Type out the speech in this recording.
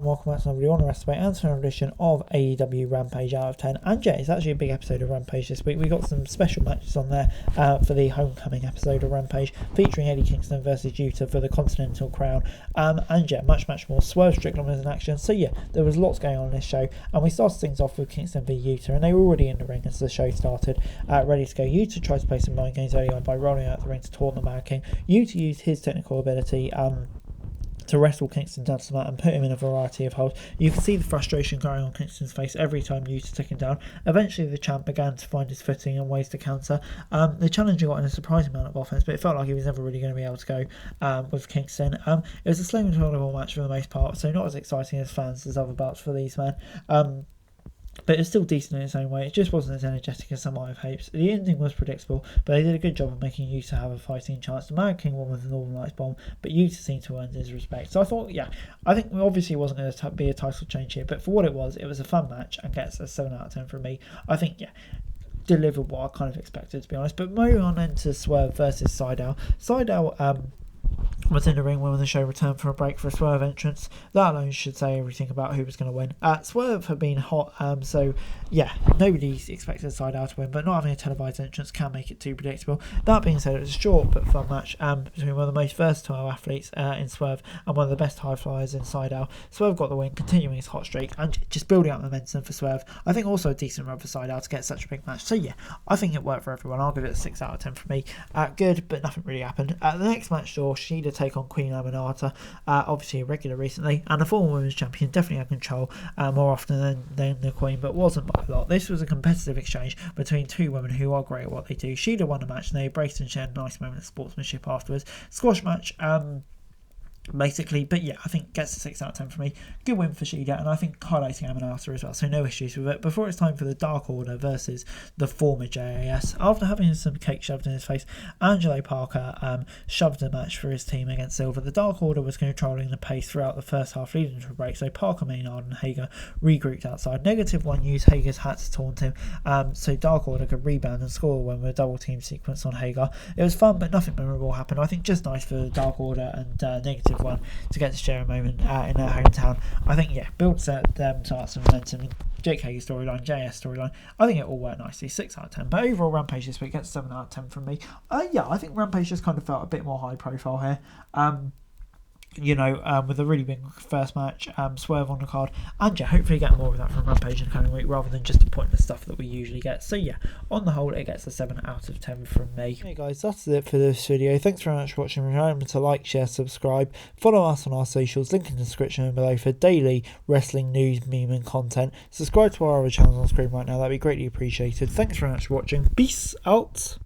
Welcome back to another video on the rest of another edition of AEW Rampage Out of 10. And yeah, it's actually a big episode of Rampage this week. We got some special matches on there for the homecoming episode of Rampage, featuring Eddie Kingston versus Yuta for the Continental Crown. And yeah, much more. Swerve Strickland was in action. So yeah, there was lots going on in this show. And we started things off with Kingston v Yuta, and they were already in the ring as the show started, ready to go. Yuta tries to play some mind games early on by rolling out the ring to taunt the Mad King. Yuta used his technical ability to wrestle Kingston down to the mat and put him in a variety of holds. You can see the frustration growing on Kingston's face every time Yuta took him down. Eventually the champ began to find his footing and ways to counter. The challenger got in a surprising amount of offense, but it felt like he was never really going to be able to go with Kingston. It was a slow and tolerable match for the most part, so not as exciting as fans as other bouts for these men. But it's still decent in its own way. It just wasn't as energetic as some might have hoped. The ending was predictable, but they did a good job of making Yuta have a fighting chance. The Mad King won with the Northern Lights bomb, but Yuta seemed to earn his respect. So I thought, yeah, I think obviously it wasn't going to be a title change here, but for what it was a fun match and gets a 7 out of 10 from me. I think, yeah, delivered what I kind of expected, to be honest. But moving on then to Swerve versus Seidel. Seidel was in the ring when the show returned from a break for a Swerve entrance. That alone should say everything about who was going to win. Swerve have been hot, so yeah, nobody expected Seidel to win, but not having a televised entrance can make it too predictable. That being said, it was a short but fun match between one of the most versatile athletes in Swerve and one of the best high flyers in Seidel. Swerve got the win, continuing his hot streak and just building up momentum for Swerve. I think also a decent run for Seidel to get such a big match. So yeah, I think it worked for everyone. I'll give it a 6 out of 10 for me. Good, but nothing really happened. The next match saw Shida take on Queen Aminata, obviously a regular recently, and the former women's champion definitely had control more often than the Queen, but wasn't by a lot. This was a competitive exchange between two women who are great at what they do. Shida won the match and they embraced and shared a nice moment of sportsmanship afterwards. Squash match, basically, but yeah, I think gets a 6 out of 10 for me. Good win for Shida, and I think highlighting Aminata as well, so no issues with it. Before it's time for the Dark Order versus the former JAS. After having some cake shoved in his face, Angelo Parker shoved a match for his team against Silver. The Dark Order was controlling the pace throughout the first half leading to a break, so Parker, Maynard and Hager regrouped outside. -1 used Hager's hat to taunt him, so Dark Order could rebound and score when with a double team sequence on Hager. It was fun, but nothing memorable happened. I think just nice for the Dark Order and -1 to get to share a moment in their hometown. I think, yeah, builds them to up some momentum. Jake Hager's storyline, JS storyline, I think it all worked nicely. 6 out of 10. But overall, Rampage this week gets 7 out of 10 from me. Yeah, I think Rampage just kind of felt a bit more high profile here. With a really big first match, Swerve on the card, and yeah, hopefully get more of that from Rampage in the coming week rather than just the pointless stuff that we usually get. So yeah, on the whole, it gets a 7 out of 10 from me. Hey guys, that's it for this video. Thanks very much for watching. Remember to like, share, subscribe, follow us on our socials, link in the description below for daily wrestling news, meme and content. Subscribe to our other channels on screen right now, that'd be greatly appreciated. Thanks very much for watching. Peace out.